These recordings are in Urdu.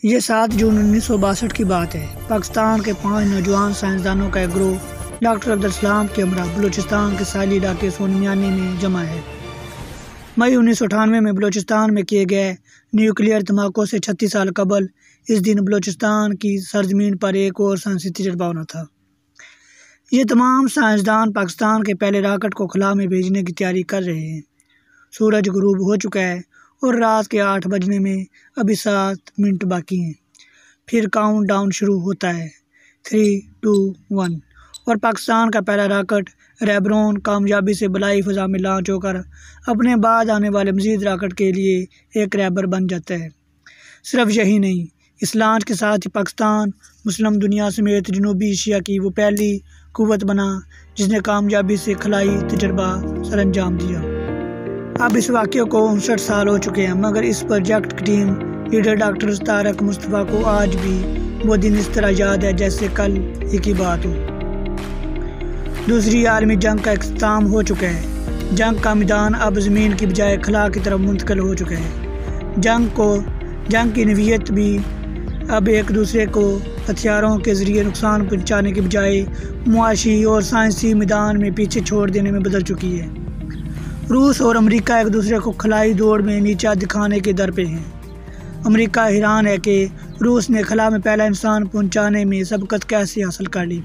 یہ 7 جون 1962 کی بات ہے۔ پاکستان کے 5 نوجوان سائنسدانوں کا ایک گروہ ڈاکٹر عبدالسلام کے ہمراہ بلوچستان کے ساحلی علاقے سون میانی میں جمع ہے۔ مئی 1998 میں بلوچستان میں کیے گئے نیوکلیئر دھماکوں سے 36 سال قبل اس دن بلوچستان کی سرزمین پر ایک اور سائنسی تجربہ ہونا تھا۔ یہ تمام سائنسدان پاکستان کے پہلے راکٹ کو خلا میں بھیجنے کی تیاری کر رہے ہیں۔ سورج غروب ہو چکا ہے اور رات کے 8 بجنے میں ابھی 7 منٹ باقی ہیں۔ پھر کاؤنٹ ڈاؤن شروع ہوتا ہے 3، 2، 1 اور پاکستان کا پہلا راکٹ ریبرون کامیابی سے بالائی فضا میں لانچ ہو کر اپنے بعد آنے والے مزید راکٹ کے لیے ایک رہبر بن جاتا ہے۔ صرف یہی نہیں، اس لانچ کے ساتھ ہی پاکستان مسلم دنیا سمیت جنوبی ایشیا کی وہ پہلی قوت بنا جس نے کامیابی سے خلائی تجربہ سر انجام دیا۔ اب اس واقعے کو 59 سال ہو چکے ہیں، مگر اس پروجیکٹ کی ٹیم لیڈر ڈاکٹر طارق مصطفیٰ کو آج بھی وہ دن اس طرح یاد ہے جیسے کل ہی کی بات ہو۔ دوسری عالمی جنگ کا اختتام ہو چکا ہے۔ جنگ کا میدان اب زمین کی بجائے خلا کی طرف منتقل ہو چکا ہے۔ جنگ کی نوعیت بھی اب ایک دوسرے کو ہتھیاروں کے ذریعے نقصان پہنچانے کے بجائے معاشی اور سائنسی میدان میں پیچھے چھوڑ دینے میں بدل چکی ہے۔ روس اور امریکہ ایک دوسرے کو خلائی دوڑ میں نیچا دکھانے کے در پہ ہیں۔ امریکہ حیران ہے کہ روس نے خلا میں پہلا انسان پہنچانے میں سبقت کیسے حاصل کر لی۔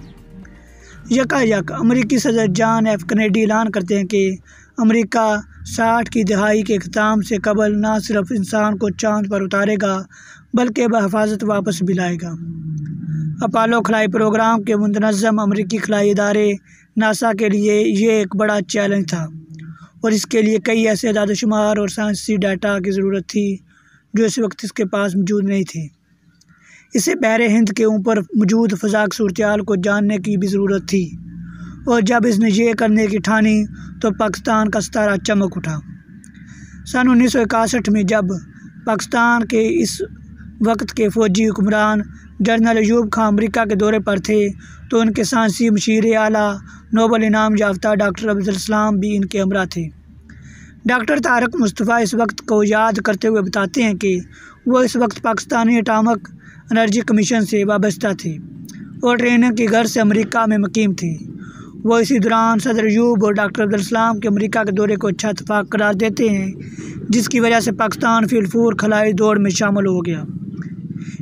یک امریکی صدر جان ایف کینیڈی اعلان کرتے ہیں کہ امریکہ 60 کی دہائی کے اختتام سے قبل نہ صرف انسان کو چاند پر اتارے گا بلکہ بحفاظت واپس بھی لائے گا۔ اپولو خلائی پروگرام کے منظم امریکی خلائی ادارے ناسا کے لیے یہ ایک بڑا چیلنج تھا اور اس کے لیے کئی ایسے اعداد و شمار اور سائنسی ڈیٹا کی ضرورت تھی جو اس وقت اس کے پاس موجود نہیں تھے۔ اسے بحر ہند کے اوپر موجود فضا کی صورتحال کو جاننے کی بھی ضرورت تھی، اور جب اس نے یہ کرنے کی ٹھانی تو پاکستان کا ستارہ چمک اٹھا۔ سن 1961 میں جب پاکستان کے اس وقت کے فوجی حکمران جنرل ایوب خان امریکہ کے دورے پر تھے تو ان کے سائنسی مشیر اعلیٰ نوبل انعام یافتہ ڈاکٹر عبدالسلام بھی ان کے ہمراہ تھے۔ ڈاکٹر طارق مصطفیٰ اس وقت کو یاد کرتے ہوئے بتاتے ہیں کہ وہ اس وقت پاکستانی اٹامک انرجی کمیشن سے وابستہ تھے اور ٹریننگ کی غرض سے امریکہ میں مقیم تھے۔ وہ اسی دوران صدر ایوب اور ڈاکٹر عبدالسلام کے امریکہ کے دورے کو اچھا اتفاق قرار دیتے ہیں، جس کی وجہ سے پاکستان فی الفور خلائی دوڑ میں شامل ہو گیا۔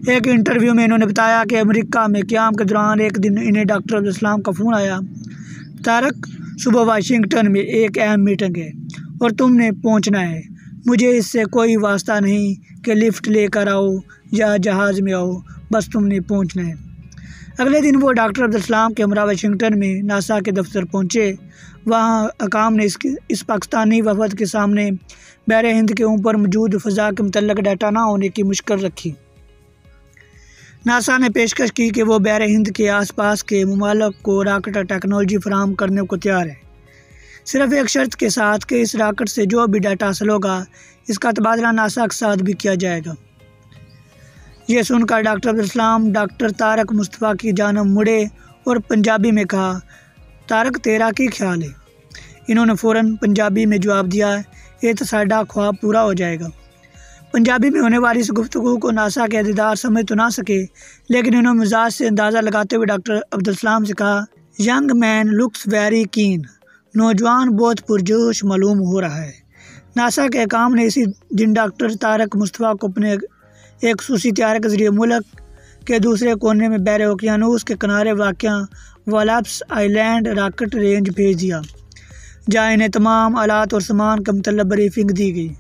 ایک انٹرویو میں انہوں نے بتایا کہ امریکہ میں قیام کے دوران ایک دن انہیں ڈاکٹر عبدالسلام کا فون آیا، طارق صبح واشنگٹن میں ایک اہم میٹنگ ہے اور تم نے پہنچنا ہے، مجھے اس سے کوئی واسطہ نہیں کہ لفٹ لے کر آؤ یا جہاز میں آؤ، بس تم نے پہنچنا ہے۔ اگلے دن وہ ڈاکٹر عبدالسلام کے ہمراہ واشنگٹن میں ناسا کے دفتر پہنچے۔ وہاں حکام نے اس پاکستانی وفد کے سامنے بحر ہند کے اوپر موجود فضا کے متعلق ڈیٹا نہ ہونے کی مشکل رکھی۔ ناسا نے پیشکش کی کہ وہ بحر ہند کے آس پاس کے ممالک کو راکٹ اور ٹیکنالوجی فراہم کرنے کو تیار ہے، صرف ایک شرط کے ساتھ کہ اس راکٹ سے جو بھی ڈیٹا حاصل ہوگا اس کا تبادلہ ناسا کے ساتھ بھی کیا جائے گا۔ یہ سن کر ڈاکٹر عبدالسلام ڈاکٹر طارق مصطفیٰ کی جانب مڑے اور پنجابی میں کہا، طارق تیرا کی خیال ہے؟ انہوں نے فوراً پنجابی میں جواب دیا، یہ تو ساڈا خواب پورا ہو جائے گا۔ پنجابی میں ہونے والی اس گفتگو کو ناسا کے عہدیدار سمجھ تو نہ سکے، لیکن انہوں نے مزاج سے اندازہ لگاتے ہوئے ڈاکٹر عبدالسلام سے کہا، young man looks very keen, نوجوان بہت پرجوش معلوم ہو رہا ہے۔ ناسا کے حکام نے اسی دن ڈاکٹر طارق مصطفیٰ کو اپنے ایک خصوصی طیارے کے ذریعے ملک کے دوسرے کونے میں بحر اوقیانوس کے کنارے واقع والاپس آئی لینڈ راکٹ رینج بھیج دیا، جہاں انہیں تمام آلات اور سامان کا متعلق بریفنگ دی گئی۔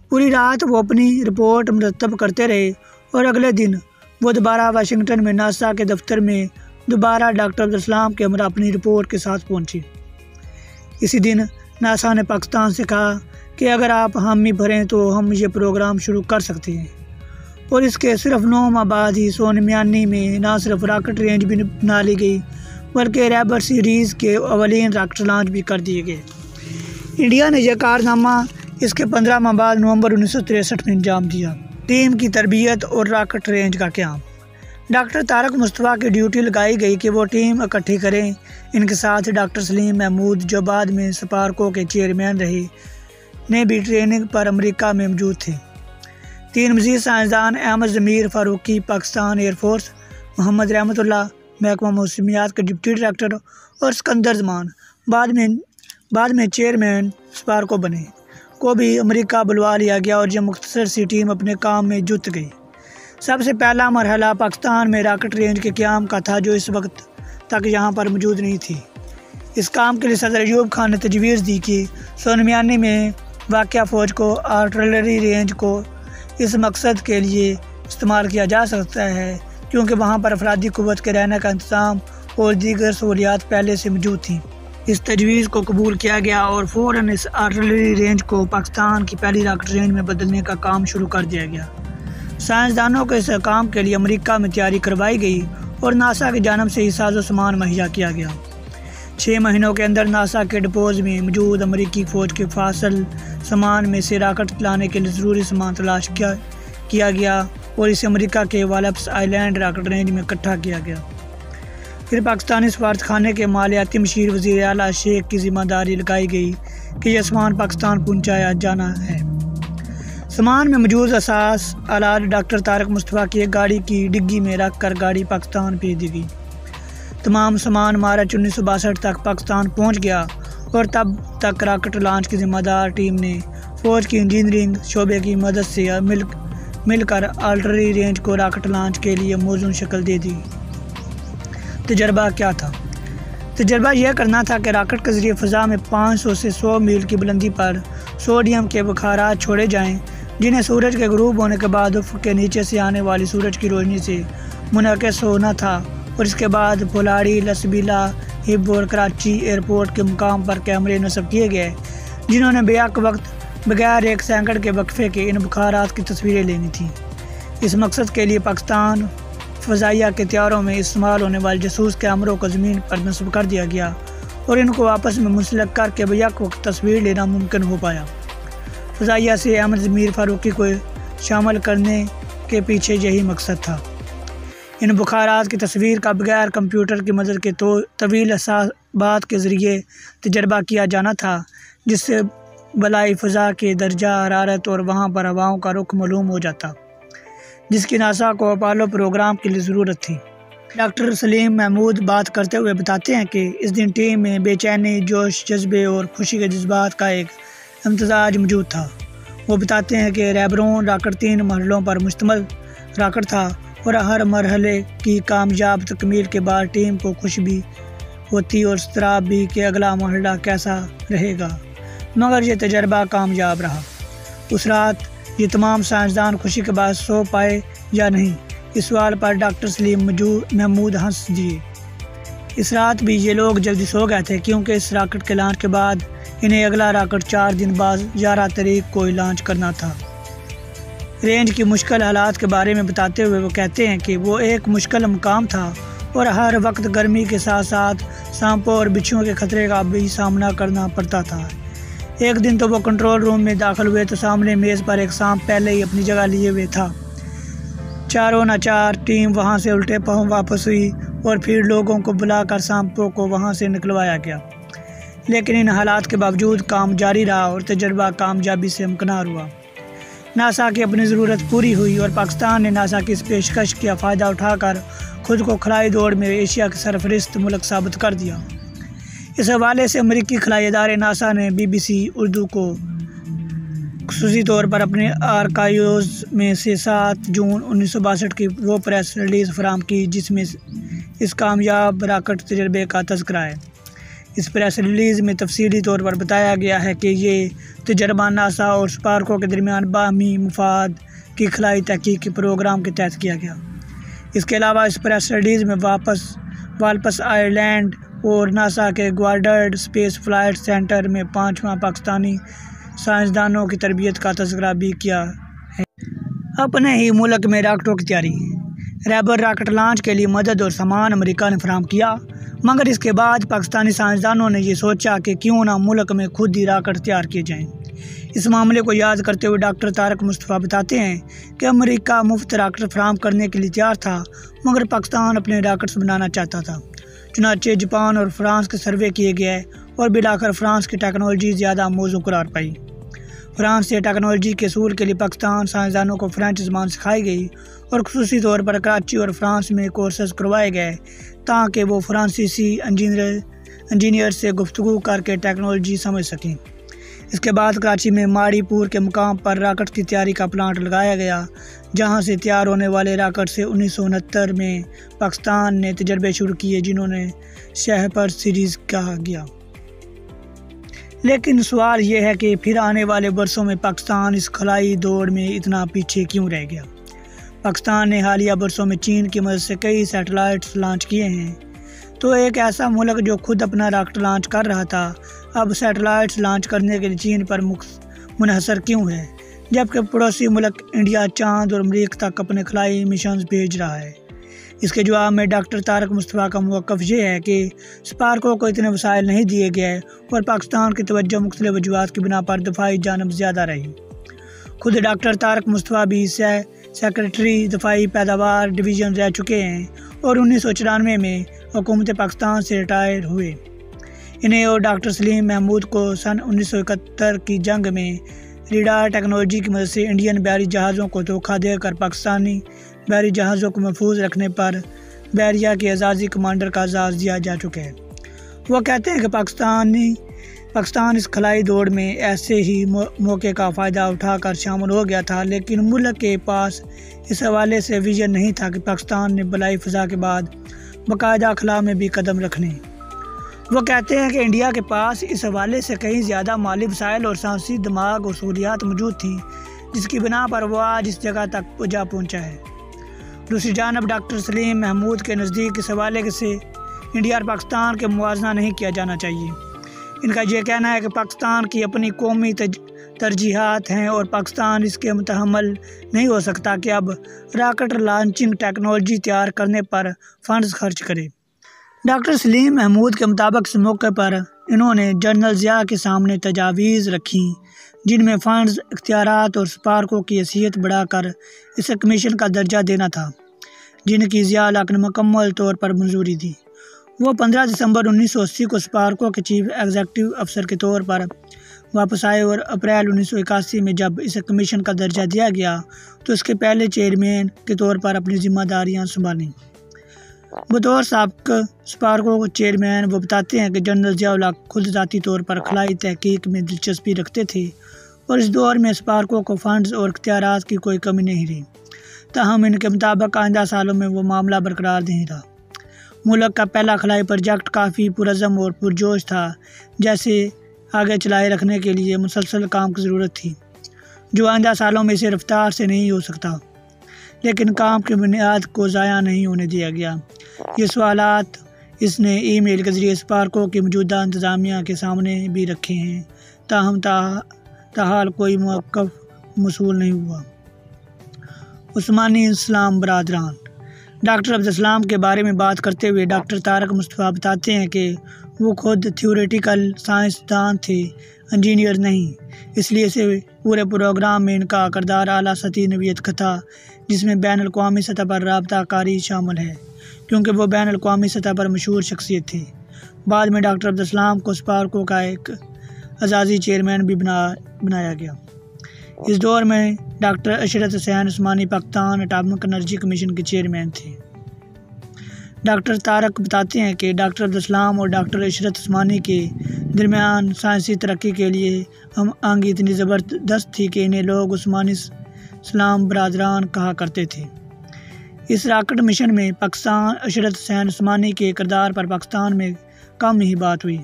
پوری رات وہ اپنی رپورٹ مرتب کرتے رہے اور اگلے دن وہ دوبارہ واشنگٹن میں ناسا کے دفتر میں دوبارہ ڈاکٹر عبدالسلام کے ہمراہ اپنی رپورٹ کے ساتھ پہنچے۔ اسی دن ناسا نے پاکستان سے کہا کہ اگر آپ حامی بھریں تو ہم یہ پروگرام شروع کر سکتے ہیں، اور اس کے صرف 9 ماہ بعد ہی سون میانی میں نہ صرف راکٹ رینج بھی بنا لی گئی بلکہ ریبر سیریز کے اولین راکٹ لانچ بھی کر دیے گئے۔ انڈیا نے یہ کارنامہ اس کے 15 ماہ بعد نومبر 1963 میں انجام دیا۔ ٹیم کی تربیت اور راکٹ رینج کا قیام۔ ڈاکٹر طارق مصطفیٰ کی ڈیوٹی لگائی گئی کہ وہ ٹیم اکٹھی کریں۔ ان کے ساتھ ڈاکٹر سلیم محمود، جو بعد میں سپارکو کے چیئرمین رہے، نے بھی ٹریننگ پر امریکہ میں موجود تھے۔ 3 مزید سائنسدان احمد ضمیر فاروقی پاکستان ایئر فورس، محمد رحمت اللہ محکمہ موسمیات کے ڈپٹی ڈائریکٹر اور سکندر زمان بعد میں چیئرمین سپارکو بنے کو بھی امریکہ بلوا لیا گیا اور یہ مختصر سی ٹیم اپنے کام میں جت گئی۔ سب سے پہلا مرحلہ پاکستان میں راکٹ رینج کے قیام کا تھا جو اس وقت تک یہاں پر موجود نہیں تھی۔ اس کام کے لیے صدر ایوب خان نے تجویز دی کہ 1999 میں واقع فوج کو آرٹلری رینج کو اس مقصد کے لیے استعمال کیا جا سکتا ہے کیونکہ وہاں پر افرادی قوت کے رہنے کا انتظام اور دیگر سہولیات پہلے سے موجود تھیں۔ اس تجویز کو قبول کیا گیا اور فوراً اس آرٹلری رینج کو پاکستان کی پہلی راکٹ رینج میں بدلنے کا کام شروع کر دیا گیا۔ سائنسدانوں کو اس کام کے لیے امریکہ میں تیاری کروائی گئی اور ناسا کی جانب سے ساز و سامان مہیا کیا گیا۔ 6 مہینوں کے اندر ناسا کے ڈپوز میں موجود امریکی فوج کے فاصل سامان میں سے راکٹ لانے کے لیے ضروری سامان تلاش کیا گیا اور اسے امریکہ کے والپس آئلینڈ راکٹ رینج میں اکٹھا کیا گیا۔ پھر پاکستانی سفارت خانے کے مالیاتی مشیر وزیر اعلیٰ شیخ کی ذمہ داری لگائی گئی کہ یہ سامان پاکستان پہنچایا جانا ہے۔ سامان میں موجود اساس آلات ڈاکٹر طارق مصطفیٰ کی ایک گاڑی کی ڈگی میں رکھ کر گاڑی پاکستان بھیج دی گئی۔ تمام سامان مارچ 1962 تک پاکستان پہنچ گیا اور تب تک راکٹ لانچ کی ذمہ دار ٹیم نے فوج کی انجینئرنگ شعبے کی مدد سے مل کر آرٹلری رینج کو راکٹ لانچ کے لیے موزوں شکل دے دی۔ تجربہ کیا تھا؟ تجربہ یہ کرنا تھا کہ راکٹ کے ذریعے فضا میں 500 سے 100 میل کی بلندی پر سوڈیم کے بخارات چھوڑے جائیں جنہیں سورج کے غروب ہونے کے بعد افق کے نیچے سے آنے والی سورج کی روشنی سے منعکس ہونا تھا، اور اس کے بعد پولاڑی، لسبیلا، ہب اور کراچی ایئرپورٹ کے مقام پر کیمرے نصب کیے گئے جنہوں نے بیک وقت بغیر 1 سیکنڈ کے وقفے کے ان بخارات کی تصویریں لینی تھیں۔ اس مقصد کے لیے پاکستان فضائیہ کے طیاروں میں استعمال ہونے والے جاسوس کیمروں کو زمین پر نصب کر دیا گیا اور ان کو آپس میں منسلک کر کے بیک وقت تصویر لینا ممکن ہو پایا۔ فضائیہ سے احمد ضمیر فاروقی کو شامل کرنے کے پیچھے یہی مقصد تھا۔ ان بخارات کی تصویر کا بغیر کمپیوٹر کی مدد کے طویل حسابات کے ذریعے تجربہ کیا جانا تھا جس سے بالائی فضا کے درجہ حرارت اور وہاں پر ہواؤں کا رخ معلوم ہو جاتا، جس کی ناسا کو اپولو پروگرام کے لیے ضرورت تھی۔ ڈاکٹر سلیم محمود بات کرتے ہوئے بتاتے ہیں کہ اس دن ٹیم میں بے چینی، جوش، جذبے اور خوشی کے جذبات کا ایک امتزاج موجود تھا۔ وہ بتاتے ہیں کہ ریبرون راکٹ 3 مرحلوں پر مشتمل راکٹ تھا اور ہر مرحلے کی کامیاب تکمیل کے بعد ٹیم کو خوشی بھی ہوتی اور اضطراب بھی کہ اگلا مرحلہ کیسا رہے گا، مگر یہ تجربہ کامیاب رہا۔ اس رات یہ تمام سائنسدان خوشی کے بعد سو پائے یا نہیں، اس سوال پر ڈاکٹر سلیم محمود ہنس دیے۔ اس رات بھی یہ لوگ جلدی سو گئے تھے کیونکہ اس راکٹ کے لانچ کے بعد انہیں اگلا راکٹ 4 دن بعد 11 تاریخ کو لانچ کرنا تھا۔ رینج کی مشکل حالات کے بارے میں بتاتے ہوئے وہ کہتے ہیں کہ وہ ایک مشکل مقام تھا اور ہر وقت گرمی کے ساتھ ساتھ سانپوں اور بچھوؤں کے خطرے کا بھی سامنا کرنا پڑتا تھا۔ ایک دن تو وہ کنٹرول روم میں داخل ہوئے تو سامنے میز پر ایک سانپ پہلے ہی اپنی جگہ لیے ہوئے تھا۔ چاروں ناچار ٹیم وہاں سے الٹے پاؤں واپس ہوئی اور پھر لوگوں کو بلا کر سانپوں کو وہاں سے نکلوایا گیا، لیکن ان حالات کے باوجود کام جاری رہا اور تجربہ کامیابی سے ہمکنار ہوا۔ ناسا کی اپنی ضرورت پوری ہوئی اور پاکستان نے ناسا کی اس پیشکش کا فائدہ اٹھا کر خود کو خلائی دوڑ میں ایشیا کے سرفہرست ملک ثابت کر دیا۔ اس حوالے سے امریکی خلائی ادارے ناسا نے BBC اردو کو خصوصی طور پر اپنے آرکائیوز میں سے 7 جون 1962 کی وہ پریس ریلیز فراہم کی جس میں اس کامیاب راکٹ تجربے کا تذکرہ ہے۔ اس پریس ریلیز میں تفصیلی طور پر بتایا گیا ہے کہ یہ تجربہ ناسا اور سپارکو کے درمیان باہمی مفاد کی خلائی تحقیق کے پروگرام کے تحت کیا گیا۔ اس کے علاوہ اس پریس ریلیز میں والپس آئلینڈ اور ناسا کے گوارڈرڈ اسپیس فلائٹ سینٹر میں 5واں پاکستانی سائنسدانوں کی تربیت کا تذکرہ بھی کیا ہے۔ اپنے ہی ملک میں راکٹوں کی تیاری۔ ریبر راکٹ لانچ کے لیے مدد اور سامان امریکہ نے فراہم کیا، مگر اس کے بعد پاکستانی سائنسدانوں نے یہ سوچا کہ کیوں نہ ملک میں خود ہی راکٹ تیار کیے جائیں۔ اس معاملے کو یاد کرتے ہوئے ڈاکٹر طارق مصطفیٰ بتاتے ہیں کہ امریکہ مفت راکٹ فراہم کرنے کے لیے تیار تھا، مگر پاکستان اپنے راکٹس بنانا چاہتا تھا۔ چنانچہ جاپان اور فرانس کے سروے کیے گئے اور بالآخر فرانس کی ٹیکنالوجی زیادہ موزوں قرار پائی۔ فرانس سے ٹیکنالوجی کے اصول کے لیے پاکستان سائنسدانوں کو فرینچ زبان سکھائی گئی اور خصوصی طور پر کراچی اور فرانس میں کورسز کروائے گئے تاکہ وہ فرانسیسی انجینئر سے گفتگو کر کے ٹیکنالوجی سمجھ سکیں۔ اس کے بعد کراچی میں ماڑی پور کے مقام پر راکٹ کی تیاری کا پلانٹ لگایا گیا، جہاں سے تیار ہونے والے راکٹ سے 1969 میں پاکستان نے تجربے شروع کیے، جنہوں نے شہپر سیریز کہا گیا۔ لیکن سوال یہ ہے کہ پھر آنے والے برسوں میں پاکستان اس خلائی دوڑ میں اتنا پیچھے کیوں رہ گیا؟ پاکستان نے حالیہ برسوں میں چین کی مدد سے کئی سیٹلائٹس لانچ کیے ہیں، تو ایک ایسا ملک جو خود اپنا راکٹ لانچ کر رہا تھا اب سیٹلائٹس لانچ کرنے کے لیے چین پر منحصر کیوں ہے، جبکہ پڑوسی ملک انڈیا چاند اور مریخ تک اپنے خلائی مشنز بھیج رہا ہے؟ اس کے جواب میں ڈاکٹر طارق مصطفیٰ کا موقف یہ ہے کہ اسپارکو کو اتنے وسائل نہیں دیے گئے اور پاکستان کی توجہ مختلف وجوہات کی بنا پر دفاعی جانب زیادہ رہی۔ خود ڈاکٹر طارق مصطفیٰ بھی سیکریٹری دفاعی پیداوار ڈویژن رہ چکے ہیں اور 1994 میں حکومت پاکستان سے ریٹائر ہوئے۔ انہیں اور ڈاکٹر سلیم محمود کو سن 1971 کی جنگ میں ریڈار ٹیکنالوجی کی مدد سے انڈین بحری جہازوں کو دھوکہ دے کر پاکستانی بحری جہازوں کو محفوظ رکھنے پر بحریہ کے اعزازی کمانڈر کا اعزاز دیا جا چکا ہے۔ وہ کہتے ہیں کہ پاکستان اس خلائی دوڑ میں ایسے ہی موقع کا فائدہ اٹھا کر شامل ہو گیا تھا، لیکن ملک کے پاس اس حوالے سے ویژن نہیں تھا کہ پاکستان نے بالائی فضا کے بعد باقاعدہ خلا میں بھی قدم رکھنے۔ وہ کہتے ہیں کہ انڈیا کے پاس اس حوالے سے کہیں زیادہ مالی وسائل اور سائنسی دماغ اور سہولیات موجود تھیں، جس کی بنا پر وہ آج اس جگہ تک جا پہنچا ہے۔ دوسری جانب ڈاکٹر سلیم محمود کے نزدیک اس حوالے سے انڈیا اور پاکستان کے موازنہ نہیں کیا جانا چاہیے۔ ان کا یہ کہنا ہے کہ پاکستان کی اپنی قومی ترجیحات ہیں اور پاکستان اس کے متحمل نہیں ہو سکتا کہ اب راکٹ لانچنگ ٹیکنالوجی تیار کرنے پر فنڈز خرچ کرے۔ ڈاکٹر سلیم محمود کے مطابق اس موقع پر انہوں نے جنرل ضیاء کے سامنے تجاویز رکھیں، جن میں فنڈز، اختیارات اور اسپارکو کی حیثیت بڑھا کر اسے کمیشن کا درجہ دینا تھا، جن کی ضیاء الحق نے مکمل طور پر منظوری دی۔ وہ 15 دسمبر 1980 کو اسپارکو کے چیف ایگزیکٹو افسر کے طور پر واپس آئے اور اپریل 1981 میں جب اسے کمیشن کا درجہ دیا گیا تو اس کے پہلے چیئرمین کے طور پر اپنی ذمہ داریاں سنبھالیں۔ بطور سابق اسپارکو کے چیئرمین وہ بتاتے ہیں کہ جنرل ضیاء الحق خود ذاتی طور پر خلائی تحقیق میں دلچسپی رکھتے تھے اور اس دور میں اسپارکو کو فنڈز اور اختیارات کی کوئی کمی نہیں رہی، تاہم ان کے مطابق آئندہ سالوں میں وہ معاملہ برقرار نہیں رہا۔ ملک کا پہلا خلائی پروجیکٹ کافی پرعزم اور پرجوش تھا، جیسے آگے چلائے رکھنے کے لیے مسلسل کام کی ضرورت تھی، جو آئندہ سالوں میں اسے رفتار سے نہیں ہو سکتا، لیکن کام کی بنیاد کو ضائع نہیں ہونے دیا گیا۔ یہ سوالات اس نے ای میل کے ذریعے اسپارکو کی موجودہ انتظامیہ کے سامنے بھی رکھے ہیں، تاہم تاحال کوئی موقف موصول نہیں ہوا۔ عثمانی اسلام برادران۔ ڈاکٹر عبدالسلام کے بارے میں بات کرتے ہوئے ڈاکٹر طارق مصطفیٰ بتاتے ہیں کہ وہ خود تھیوریٹیکل سائنسدان تھے، انجینئر نہیں، اس لیے سے پورے پروگرام میں ان کا کردار اعلیٰ سطحی نوعیت کا تھا، جس میں بین الاقوامی سطح پر رابطہ کاری شامل ہے، کیونکہ وہ بین الاقوامی سطح پر مشہور شخصیت تھے۔ بعد میں ڈاکٹر عبدالسلام کو اسپارکو کا ایک اعزازی چیئرمین بھی بنایا گیا۔ اس دور میں doctor Ishrat Hussain Usmani Pakistan atomic energy commission کے چیئرمین تھے۔ ڈاکٹر طارق بتاتے ہیں کہ ڈاکٹر عبدالسلام اور ڈاکٹر عشرت عثمانی کے درمیان سائنسی ترقی کے لیے ہم آہنگی اتنی زبردست تھی کہ انہیں لوگ عثمانی اسلام برادران کہا کرتے تھے۔ اس راکٹ مشن میں پاکستان عشرت حسین عثمانی کے کردار پر پاکستان میں کم ہی بات ہوئی۔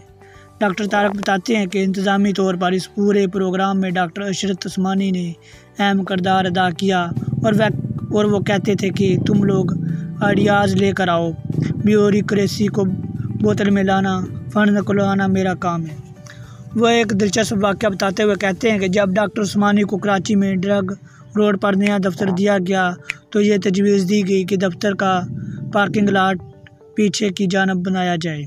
ڈاکٹر طارق بتاتے ہیں کہ انتظامی طور پر اس پورے پروگرام میں ڈاکٹر عشرت عثمانی نے اہم کردار ادا کیا اور وہ کہتے تھے کہ تم لوگ آئیڈیاز لے کر آؤ، بیوروکریسی کو بوتل میں لانا، فنڈ نکلوانا میرا کام ہے۔ وہ ایک دلچسپ واقعہ بتاتے ہوئے کہتے ہیں کہ جب ڈاکٹر عثمانی کو کراچی میں ڈرگ روڈ پر نیا دفتر دیا گیا تو یہ تجویز دی گئی کہ دفتر کا پارکنگ لاٹ پیچھے کی جانب بنایا جائے،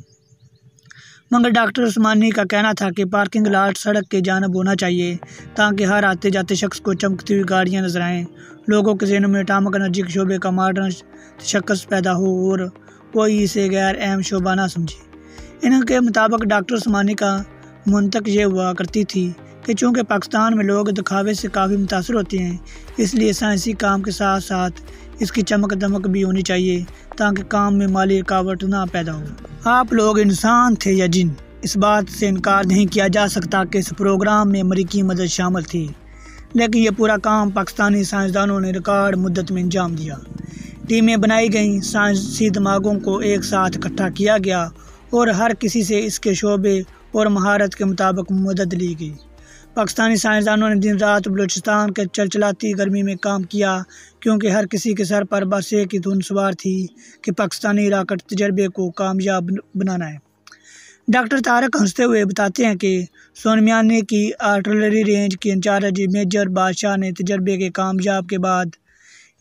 مگر ڈاکٹر عثمانی کا کہنا تھا کہ پارکنگ لاٹ سڑک کی جانب ہونا چاہیے تاکہ ہر آتے جاتے شخص کو چمکتی ہوئی گاڑیاں نظر آئیں، لوگوں کے ذہنوں میں اٹامک انرجی کے شعبے کا ماڈرن تشخص پیدا ہو اور کوئی اسے غیر اہم شعبہ نہ سمجھے۔ ان کے مطابق ڈاکٹر عثمانی کا منطق یہ ہوا کرتی تھی کہ چونکہ پاکستان میں لوگ دکھاوے سے کافی متاثر ہوتے ہیں، اس لیے سائنسی کام کے ساتھ ساتھ اس کی چمک دمک بھی ہونی چاہیے تاکہ کام میں مالی رکاوٹ نہ پیدا ہو۔ آپ لوگ انسان تھے یا جن، اس بات سے انکار نہیں کیا جا سکتا کہ اس پروگرام میں امریکی مدد شامل تھی، لیکن یہ پورا کام پاکستانی سائنسدانوں نے ریکارڈ مدت میں انجام دیا۔ ٹیمیں بنائی گئیں، سائنسی دماغوں کو ایک ساتھ اکٹھا کیا گیا اور ہر کسی سے اس کے شعبے اور مہارت کے مطابق مدد لی گئی۔ پاکستانی سائنسدانوں نے دن رات بلوچستان کے چلچلاتی گرمی میں کام کیا، کیونکہ ہر کسی کے سر پر بس ایک ہی دھن سوار تھی کہ پاکستانی راکٹ تجربے کو کامیاب بنانا ہے۔ ڈاکٹر طارق ہنستے ہوئے بتاتے ہیں کہ سونمیانے کی آرٹلری رینج کے انچارج میجر بادشاہ نے تجربے کے کامیاب کے بعد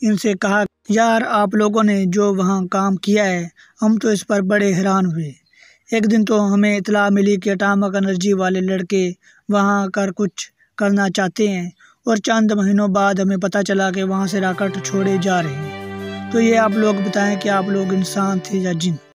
ان سے کہا، یار آپ لوگوں نے جو وہاں کام کیا ہے، ہم تو اس پر بڑے حیران ہوئے۔ ایک دن تو ہمیں اطلاع ملی کہ اٹامک انرجی والے لڑکے وہاں کر کچھ کرنا چاہتے ہیں، اور چند مہینوں بعد ہمیں پتہ چلا کہ وہاں سے راکٹ چھوڑے جا رہے ہیں۔ تو یہ آپ لوگ بتائیں کہ آپ لوگ انسان تھے یا جن؟